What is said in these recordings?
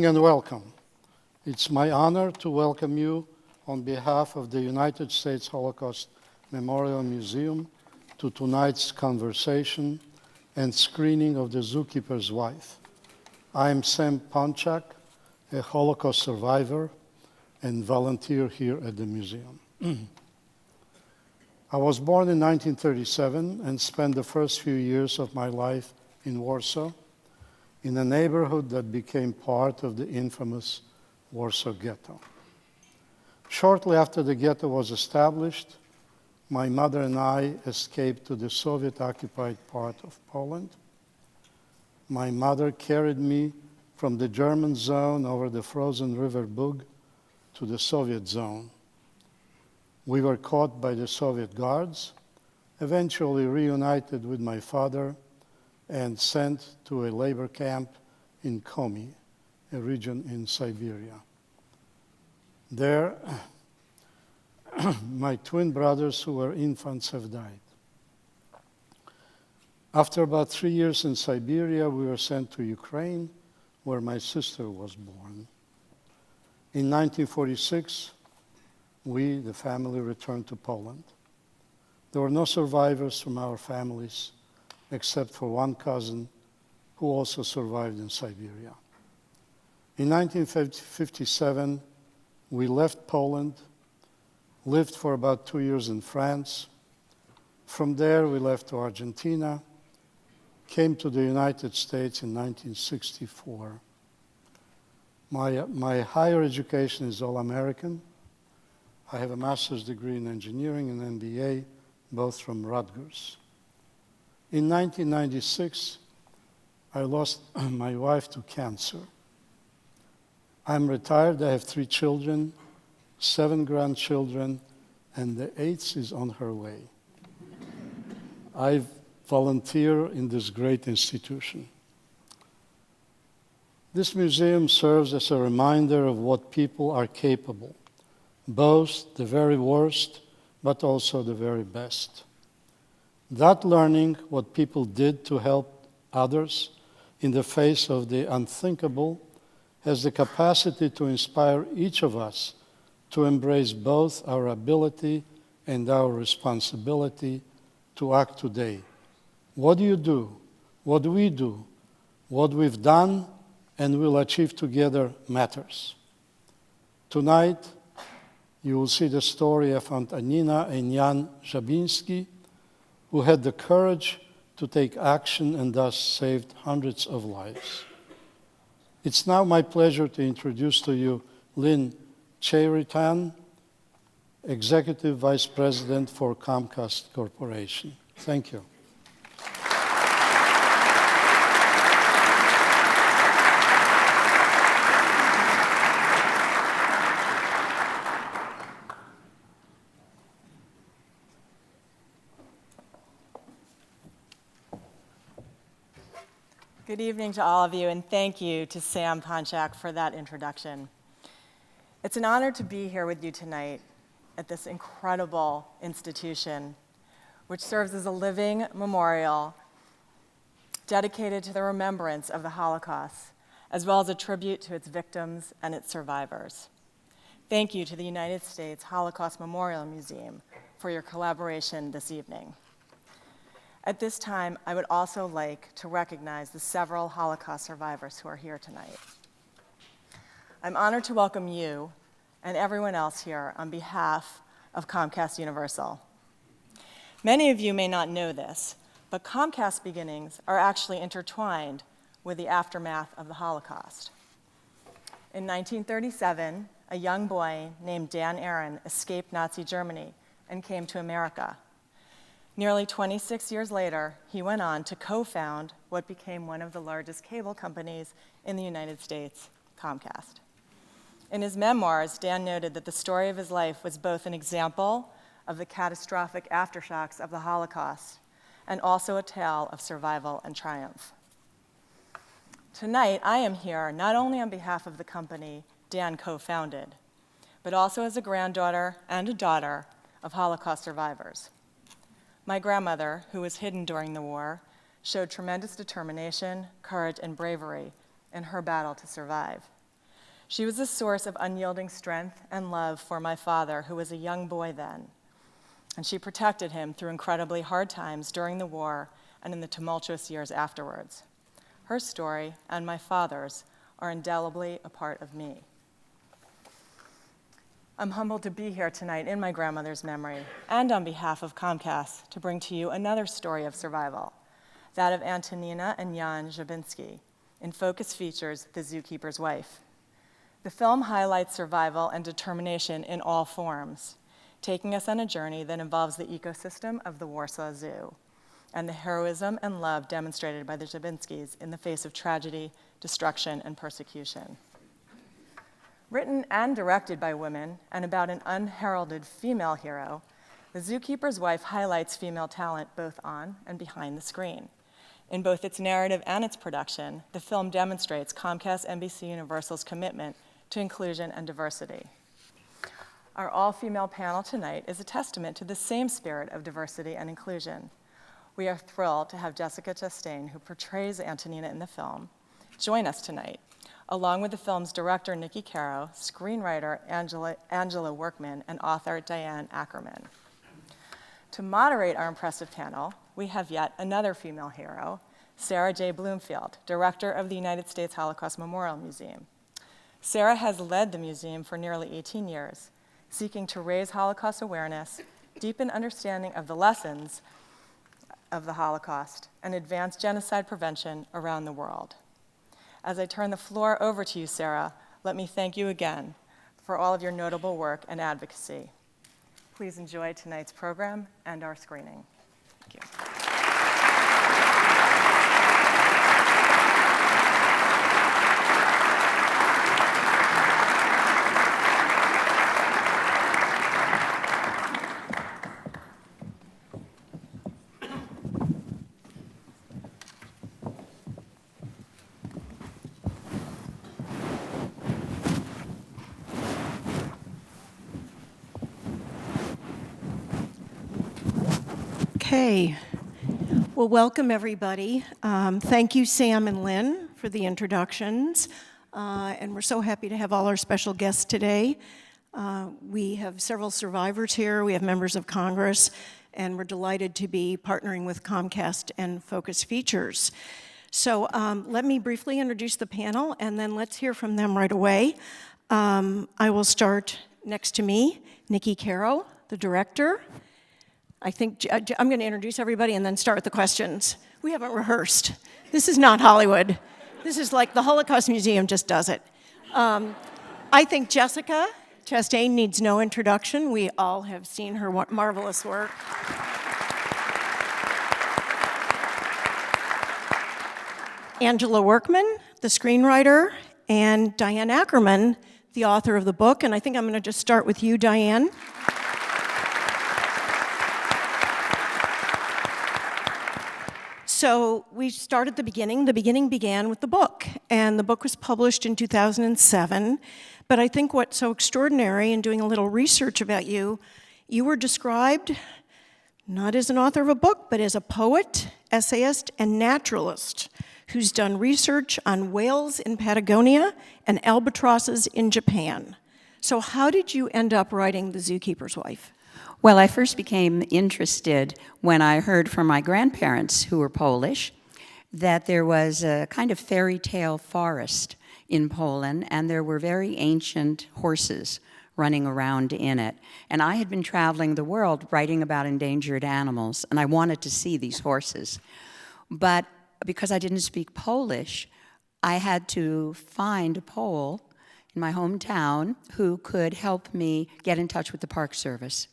evening and welcome. It's my honor to welcome you on behalf of the United States Holocaust Memorial Museum to tonight's conversation and screening of The Zookeeper's Wife. I am Sam Ponchak, a Holocaust survivor and volunteer here at the museum. I was born in 1937 and spent the first few years of my life in Warsaw, in a neighborhood that became part of the infamous Warsaw Ghetto. Shortly after the ghetto was established, my mother and I escaped to the Soviet-occupied part of Poland. My mother carried me from the German zone over the frozen River Bug to the Soviet zone. We were caught by the Soviet guards, eventually reunited with my father, and sent to a labor camp in Komi, a region in Siberia. There, my twin brothers who were infants have died. After about 3 years in Siberia, we were sent to Ukraine, where my sister was born. In 1946, we, the family, returned to Poland. There were no survivors from our families, except for one cousin who also survived in Siberia. In 1957, we left Poland, lived for about 2 years in France. From there, we left to Argentina, came to the United States in 1964. My higher education is all American. I have a master's degree in engineering and MBA, both from Rutgers. In 1996, I lost my wife to cancer. I'm retired, I have 3 children, 7 grandchildren, and the 8th is on her way. I volunteer in this great institution. This museum serves as a reminder of what people are capable, both the very worst, but also the very best. That learning what people did to help others in the face of the unthinkable has the capacity to inspire each of us to embrace both our ability and our responsibility to act today. What do you do? What do we do? What we've done and will achieve together matters. Tonight, you will see the story of Antonina and Jan Żabiński, who had the courage to take action and thus saved hundreds of lives. It's now my pleasure to introduce to you Lynn Cheritan, Executive Vice President for Comcast Corporation. Thank you. Good evening to all of you, and thank you to Sam Ponchak for that introduction. It's an honor to be here with you tonight at this incredible institution, which serves as a living memorial dedicated to the remembrance of the Holocaust, as well as a tribute to its victims and its survivors. Thank you to the United States Holocaust Memorial Museum for your collaboration this evening. At this time, I would also like to recognize the several Holocaust survivors who are here tonight. I'm honored to welcome you and everyone else here on behalf of Comcast Universal. Many of you may not know this, but Comcast beginnings are actually intertwined with the aftermath of the Holocaust. In 1937, a young boy named Dan Aaron escaped Nazi Germany and came to America. Nearly 26 years later, he went on to co-found what became one of the largest cable companies in the United States, Comcast. In his memoirs, Dan noted that the story of his life was both an example of the catastrophic aftershocks of the Holocaust and also a tale of survival and triumph. Tonight, I am here not only on behalf of the company Dan co-founded, but also as a granddaughter and a daughter of Holocaust survivors. My grandmother, who was hidden during the war, showed tremendous determination, courage, and bravery in her battle to survive. She was a source of unyielding strength and love for my father, who was a young boy then. And she protected him through incredibly hard times during the war and in the tumultuous years afterwards. Her story and my father's are indelibly a part of me. I'm humbled to be here tonight in my grandmother's memory and on behalf of Comcast to bring to you another story of survival, that of Antonina and Jan Żabiński, in Focus Features, The Zookeeper's Wife. The film highlights survival and determination in all forms, taking us on a journey that involves the ecosystem of the Warsaw Zoo and the heroism and love demonstrated by the Żabińskis in the face of tragedy, destruction, and persecution. Written and directed by women and about an unheralded female hero, The Zookeeper's Wife highlights female talent both on and behind the screen. In both its narrative and its production, the film demonstrates Comcast NBC Universal's commitment to inclusion and diversity. Our all-female panel tonight is a testament to the same spirit of diversity and inclusion. We are thrilled to have Jessica Chastain, who portrays Antonina in the film, join us tonight, along with the film's director, Niki Caro, screenwriter Angela Workman, and author Diane Ackerman. To moderate our impressive panel, we have yet another female hero, Sarah J. Bloomfield, director of the United States Holocaust Memorial Museum. Sarah has led the museum for nearly 18 years, seeking to raise Holocaust awareness, deepen understanding of the lessons of the Holocaust, and advance genocide prevention around the world. As I turn the floor over to you, Sarah, let me thank you again for all of your notable work and advocacy. Please enjoy tonight's program and our screening. Thank you. Okay, well, welcome everybody. Thank you, Sam and Lynn, for the introductions. And we're so happy to have all our special guests today. We have several survivors here, we have members of Congress, and we're delighted to be partnering with Comcast and Focus Features. So let me briefly introduce the panel, and then let's hear from them right away. I will start next to me, Niki Caro, the director. I think I'm going to introduce everybody and then start with the questions. We haven't rehearsed. This is not Hollywood. This is like the Holocaust Museum just does it. I think Jessica Chastain needs no introduction. We all have seen her marvelous work. Angela Workman, the screenwriter, and Diane Ackerman, the author of the book. And I think I'm going to just start with you, Diane. So we start at the beginning. The beginning began with the book, and the book was published in 2007. But I think what's so extraordinary in doing a little research about you, you were described not as an author of a book, but as a poet, essayist, and naturalist who's done research on whales in Patagonia and albatrosses in Japan. So how did you end up writing The Zookeeper's Wife? Well, I first became interested when I heard from my grandparents, who were Polish, that there was a kind of fairy tale forest in Poland, and there were very ancient horses running around in it. And I had been traveling the world writing about endangered animals, and I wanted to see these horses. But because I didn't speak Polish, I had to find a Pole in my hometown who could help me get in touch with the Park Service.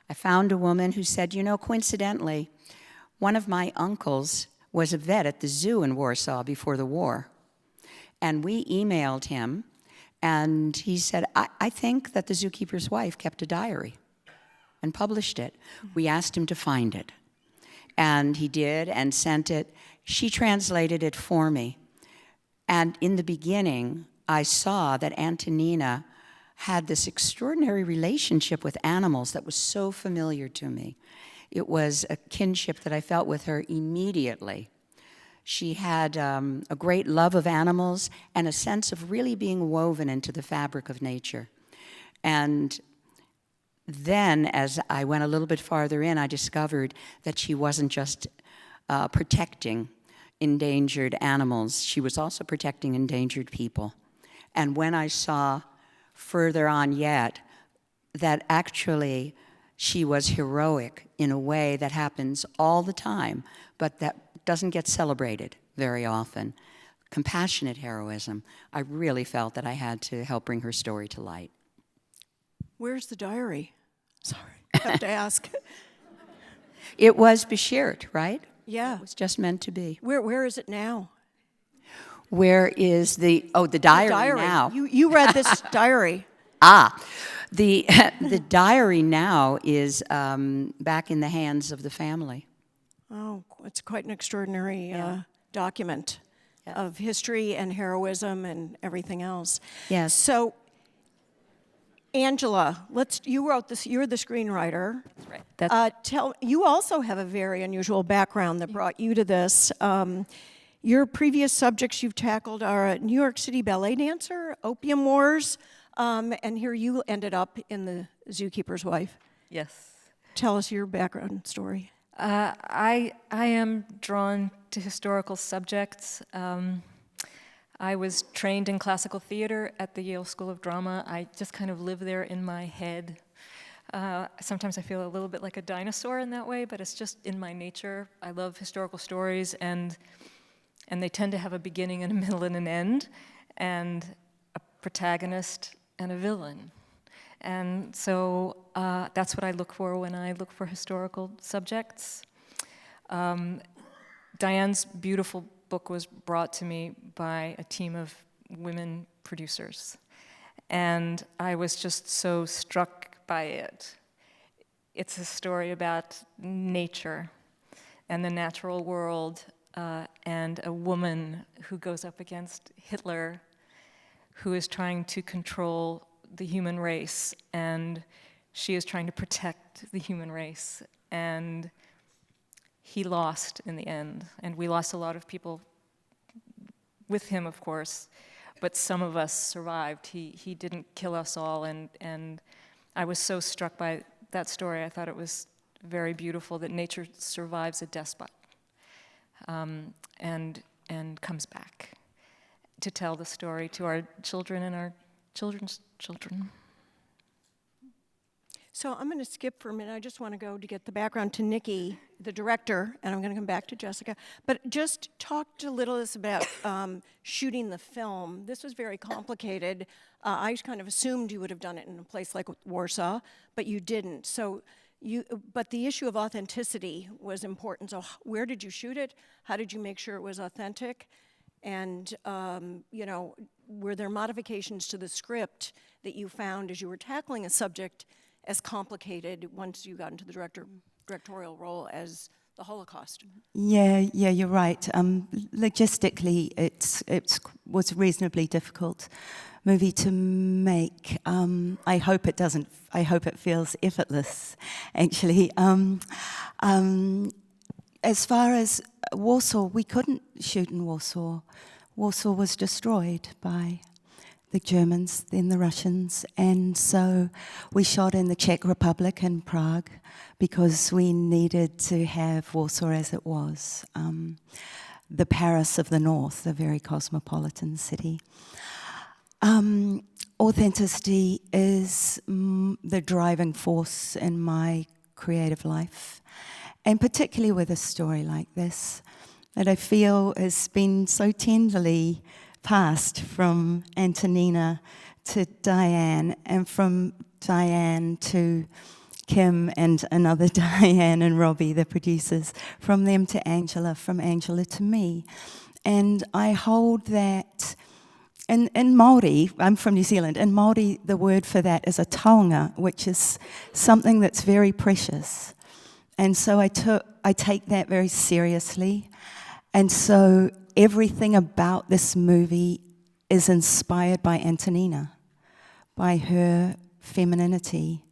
I found a woman who said, you know, coincidentally, one of my uncles was a vet at the zoo in Warsaw before the war. And we emailed him, and he said, I think that The Zookeeper's Wife kept a diary and published it. We asked him to find it. And he did and sent it. She translated it for me. And in the beginning, I saw that Antonina had this extraordinary relationship with animals that was so familiar to me. It was a kinship that I felt with her immediately. She had a great love of animals and a sense of really being woven into the fabric of nature. And then, as I went a little bit farther in, I discovered that she wasn't just protecting endangered animals, she was also protecting endangered people. And when I saw further on yet that actually she was heroic in a way that happens all the time, but that doesn't get celebrated very often, compassionate heroism, I really felt that I had to help bring her story to light. Where's the diary? Sorry, I have to ask. It was beshirt, right? Yeah. It was just meant to be. Where is it now? Where is the diary now? You read this diary. The diary now is back in the hands of the family. Oh, it's quite an extraordinary document of history and heroism and everything else. Yes. So, Angela, you wrote this. You're the screenwriter. That's right. You also have a very unusual background that brought you to this. Your previous subjects you've tackled are a New York City ballet dancer, opium wars, and here you ended up in The Zookeeper's Wife. Yes. Tell us your background story. I am drawn to historical subjects. I was trained in classical theater at the Yale School of Drama. I just kind of live there in my head. Sometimes I feel a little bit like a dinosaur in that way, but it's just in my nature. I love historical stories, and they tend to have a beginning and a middle and an end, and a protagonist and a villain. And so that's what I look for when I look for historical subjects. Diane's beautiful book was brought to me by a team of women producers, and I was just so struck by it. It's a story about nature and the natural world, and a woman who goes up against Hitler, who is trying to control the human race, and she is trying to protect the human race, and he lost in the end, and we lost a lot of people with him, of course, but some of us survived. He didn't kill us all, and I was so struck by that story. I thought it was very beautiful that nature survives a despot, and comes back to tell the story to our children and our children's children. So I'm going to skip for a minute. I just want to go to get the background to Niki, the director, and I'm going to come back to Jessica. But just talk to Littles about shooting the film. This was very complicated. I kind of assumed you would have done it in a place like Warsaw, but you didn't. But the issue of authenticity was important. So where did you shoot it? How did you make sure it was authentic? And were there modifications to the script that you found as you were tackling a subject as complicated once you got into the directorial role as the Holocaust? Yeah, you're right. Logistically, it was a reasonably difficult movie to make. I hope it feels effortless, actually. As far as Warsaw, we couldn't shoot in Warsaw. Warsaw was destroyed by the Germans, then the Russians, and so we shot in the Czech Republic in Prague because we needed to have Warsaw as it was, the Paris of the North, a very cosmopolitan city. Authenticity is the driving force in my creative life, and particularly with a story like this, that I feel has been so tenderly passed from Antonina to Diane, and from Diane to Kim and another Diane and Robbie, the producers, from them to Angela, from Angela to me. And I hold that, in Māori, I'm from New Zealand, in Māori the word for that is a taonga, which is something that's very precious. And so I take that very seriously. And so everything about this movie is inspired by Antonina, by her femininity,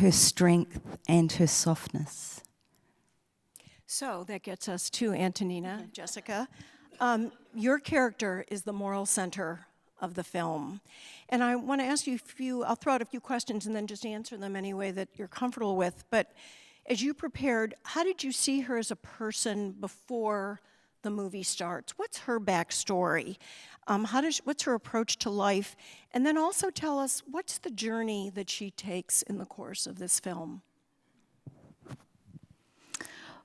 her strength, and her softness. So that gets us to Antonina, Jessica. Your character is the moral center of the film. And I want to ask you I'll throw out a few questions and then just answer them any way that you're comfortable with. But as you prepared, how did you see her as a person before the movie starts? What's her backstory? What's her approach to life? And then also tell us, what's the journey that she takes in the course of this film?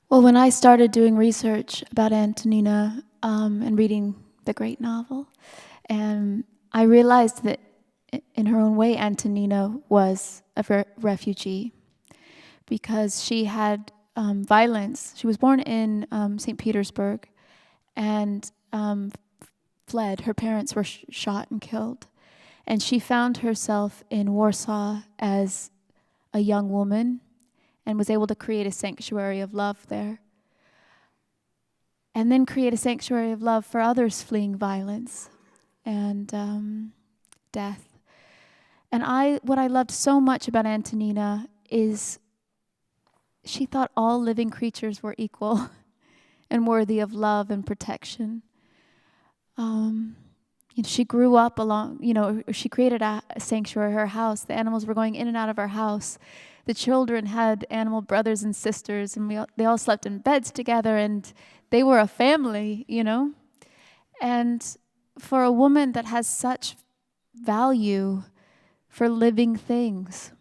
Well, when I started doing research about Antonina and reading the great novel, and I realized that in her own way, Antonina was a refugee because she had violence. She was born in St. Petersburg and fled. Her parents were shot and killed. And she found herself in Warsaw as a young woman and was able to create a sanctuary of love there. And then create a sanctuary of love for others fleeing violence and death. And what I loved so much about Antonina is she thought all living creatures were equal and worthy of love and protection. She grew up she created a sanctuary, her house. The animals were going in and out of her house. The children had animal brothers and sisters, and they all slept in beds together, and they were a family, And for a woman that has such value for living things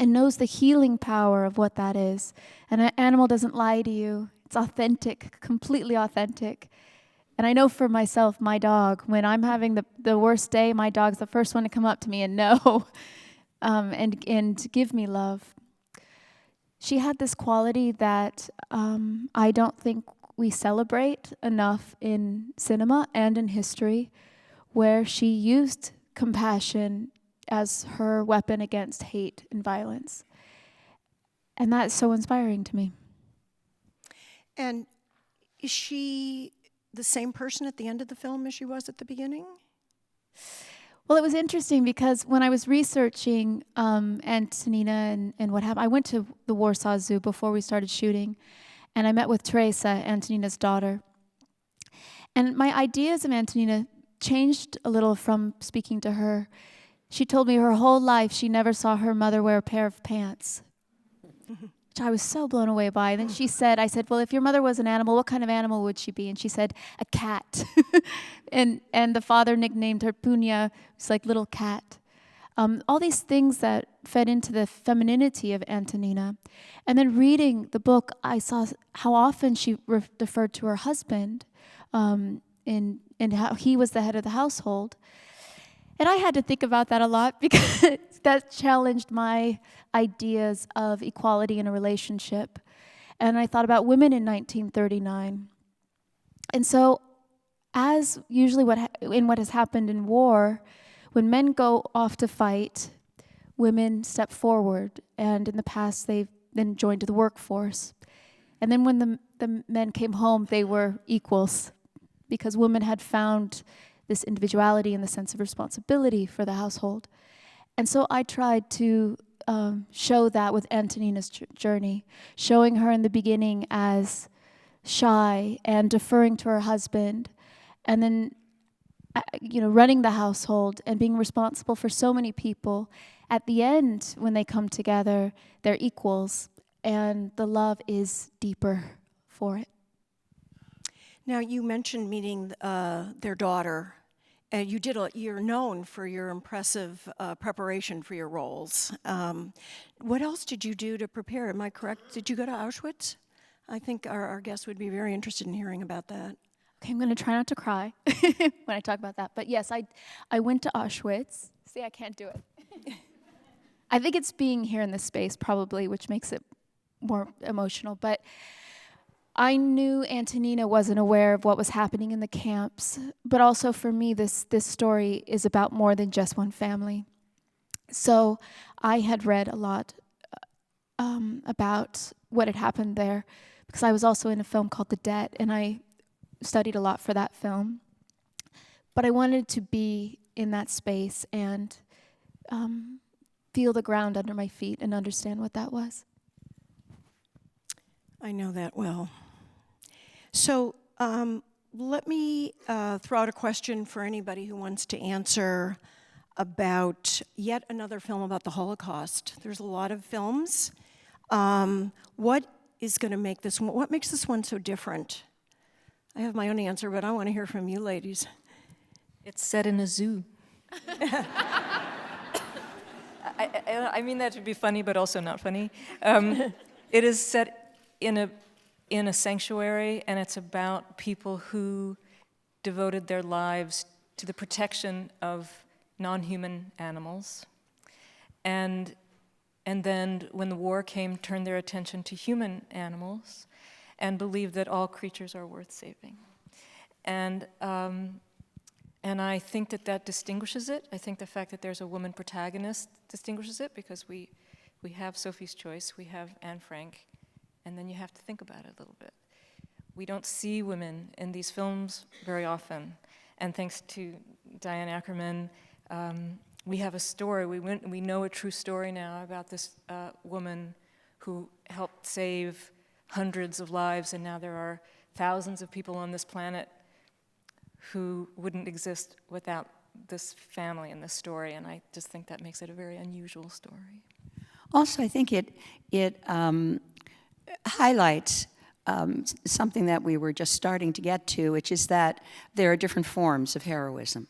and knows the healing power of what that is, and an animal doesn't lie to you. It's authentic, completely authentic. And I know for myself, my dog, when I'm having the worst day, my dog's the first one to come up to me and know and give me love. She had this quality that I don't think we celebrate enough in cinema and in history, where she used compassion as her weapon against hate and violence. And that's so inspiring to me. And is she the same person at the end of the film as she was at the beginning? Well, it was interesting because when I was researching Antonina and what happened, I went to the Warsaw Zoo before we started shooting, and I met with Teresa, Antonina's daughter. And my ideas of Antonina changed a little from speaking to her. She told me her whole life she never saw her mother wear a pair of pants, which I was so blown away by. And then I said, well, if your mother was an animal, what kind of animal would she be? And she said, a cat. and the father nicknamed her Punya, it's like little cat. All these things that fed into the femininity of Antonina. And then reading the book, I saw how often she referred to her husband and how he was the head of the household. And I had to think about that a lot because that challenged my ideas of equality in a relationship. And I thought about women in 1939. And so, as usually what has happened in war, when men go off to fight, women step forward. And in the past, they've then joined the workforce. And then when the men came home, they were equals because women had found this individuality and the sense of responsibility for the household. And so I tried to show that with Antonina's journey, showing her in the beginning as shy and deferring to her husband, and then running the household and being responsible for so many people. At the end, when they come together, they're equals, and the love is deeper for it. Now, you mentioned meeting their daughter. You're known for your impressive preparation for your roles. What else did you do to prepare? Am I correct? Did you go to Auschwitz? I think our guests would be very interested in hearing about that. Okay, I'm going to try not to cry when I talk about that. But yes, I went to Auschwitz. See, I can't do it. I think it's being here in this space probably, which makes it more emotional. But I knew Antonina wasn't aware of what was happening in the camps, but also for me, this story is about more than just one family. So I had read a lot about what had happened there, because I was also in a film called The Debt, and I studied a lot for that film. But I wanted to be in that space and feel the ground under my feet and understand what that was. I know that well. So let me throw out a question for anybody who wants to answer about yet another film about the Holocaust. There's a lot of films. What is going to make this one, what makes this one so different? I have my own answer, but I want to hear from you ladies. It's set in a zoo. I mean that to be funny, but also not funny. It is set in a sanctuary, and it's about people who devoted their lives to the protection of non-human animals, and then when the war came, turned their attention to human animals, and believed that all creatures are worth saving, and I think that distinguishes it. I think the fact that there's a woman protagonist distinguishes it, because we have Sophie's Choice, we have Anne Frank, and then you have to think about it a little bit. We don't see women in these films very often, and thanks to Diane Ackerman, we have a story. We know a true story now about this woman who helped save hundreds of lives, and now there are thousands of people on this planet who wouldn't exist without this family and this story, and I just think that makes it a very unusual story. Also, I think it highlights something that we were just starting to get to, which is that there are different forms of heroism.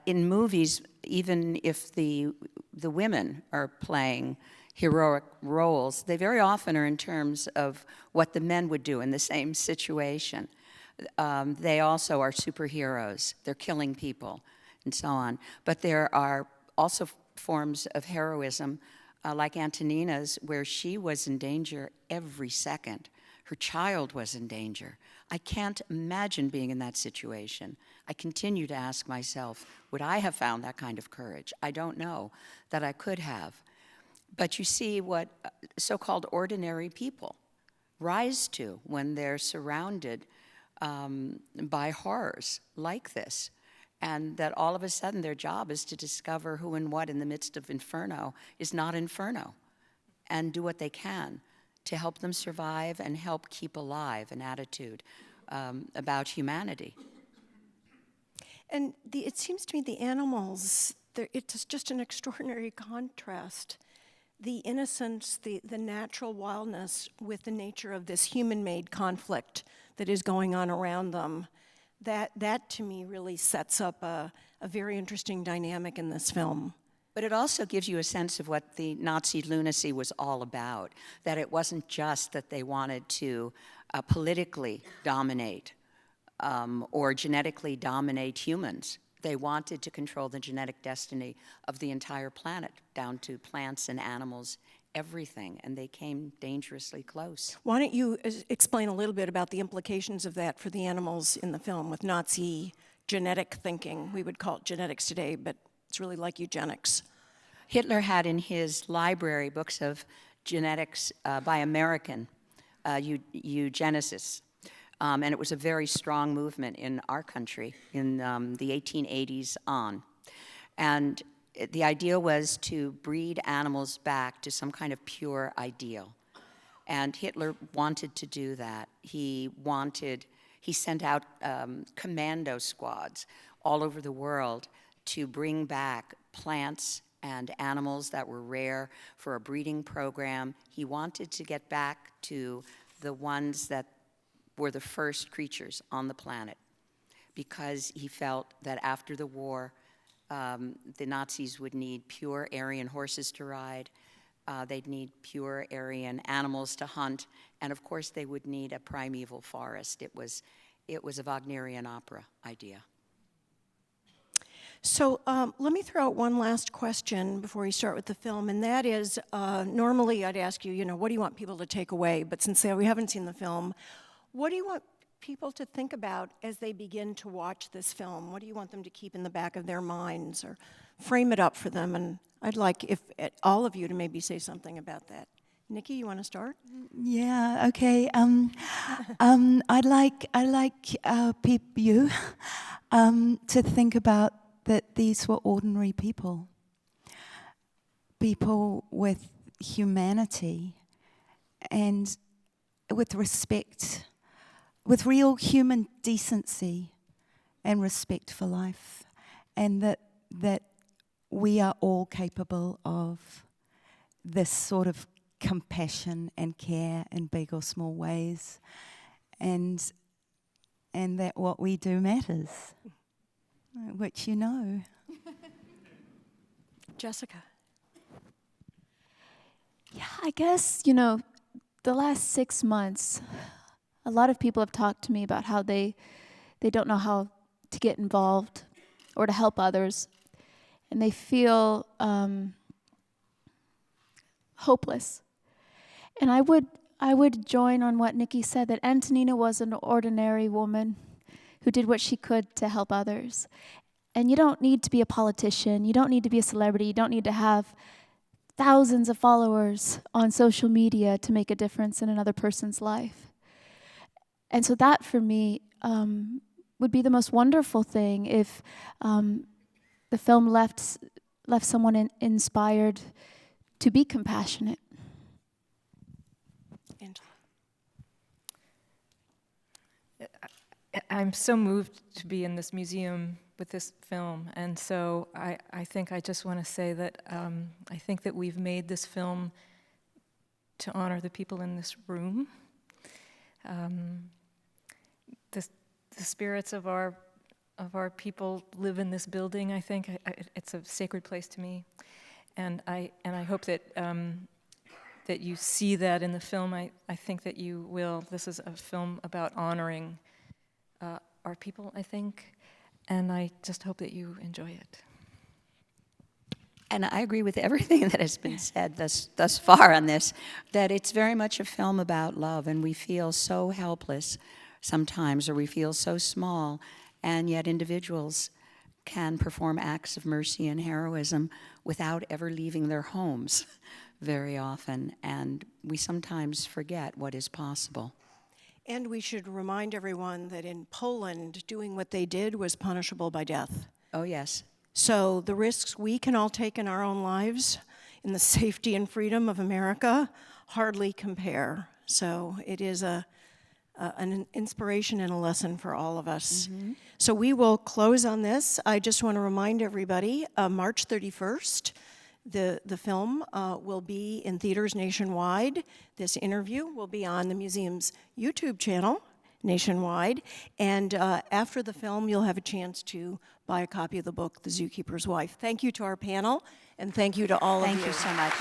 In movies, even if the women are playing heroic roles, they very often are in terms of what the men would do in the same situation. They also are superheroes. They're killing people and so on. But there are also forms of heroism, like Antonina's, where she was in danger every second. Her child was in danger. I can't imagine being in that situation. I continue to ask myself, would I have found that kind of courage? I don't know that I could have. But you see what so-called ordinary people rise to when they're surrounded by horrors like this, and that all of a sudden their job is to discover who and what in the midst of inferno is not inferno, and do what they can to help them survive and help keep alive an attitude about humanity. And it seems to me the animals, it's just an extraordinary contrast. The innocence, the natural wildness with the nature of this human-made conflict that is going on around them, that to me really sets up a very interesting dynamic in this film. But it also gives you a sense of what the Nazi lunacy was all about, that it wasn't just that they wanted to politically dominate or genetically dominate humans. They wanted to control the genetic destiny of the entire planet, down to plants and animals, everything, and they came dangerously close. Why don't you explain a little bit about the implications of that for the animals in the film with Nazi genetic thinking? We would call it genetics today, but it's really like eugenics. Hitler had in his library books of genetics by American eugenicists. And it was a very strong movement in our country in the 1880s on. And the idea was to breed animals back to some kind of pure ideal. And Hitler wanted to do that. He sent out commando squads all over the world to bring back plants and animals that were rare for a breeding program. He wanted to get back to the ones that were the first creatures on the planet, because he felt that after the war, the Nazis would need pure Aryan horses to ride, they'd need pure Aryan animals to hunt, and of course they would need a primeval forest. It was a Wagnerian opera idea. So let me throw out one last question before we start with the film, and that is, normally I'd ask you, what do you want people to take away? But since we haven't seen the film, what do you want people to think about as they begin to watch this film? What do you want them to keep in the back of their minds, or frame it up for them? And I'd like all of you to maybe say something about that. Niki, you want to start? Yeah. Okay. I'd like you to think about that these were ordinary people with humanity, and with respect, with real human decency and respect for life, and that we are all capable of this sort of compassion and care in big or small ways, and that what we do matters, which you know. Jessica. Yeah, I guess, the last 6 months, a lot of people have talked to me about how they don't know how to get involved or to help others, and they feel hopeless. And I would join on what Niki said, that Antonina was an ordinary woman who did what she could to help others. And you don't need to be a politician, you don't need to be a celebrity, you don't need to have thousands of followers on social media to make a difference in another person's life. And so that, for me, would be the most wonderful thing if the film left someone inspired to be compassionate. Angela. I'm so moved to be in this museum with this film, and so I think I just want to say that I think that we've made this film to honor the people in this room. The spirits of our people live in this building. I think it's a sacred place to me, and I hope that that you see that in the film. I think that you will. This is a film about honoring our people, I think, and I just hope that you enjoy it. And I agree with everything that has been said thus far on this, that it's very much a film about love, and we feel so helpless sometimes, or we feel so small, and yet individuals can perform acts of mercy and heroism without ever leaving their homes very often, and we sometimes forget what is possible. And we should remind everyone that in Poland, doing what they did was punishable by death. Oh, yes. So the risks we can all take in our own lives, in the safety and freedom of America, hardly compare. So it is an inspiration and a lesson for all of us. Mm-hmm. So we will close on this. I just want to remind everybody, March 31st, the film will be in theaters nationwide. This interview will be on the museum's YouTube channel nationwide. And after the film, you'll have a chance to buy a copy of the book, The Zookeeper's Wife. Thank you to our panel, and thank you to all of you. Thank you so much.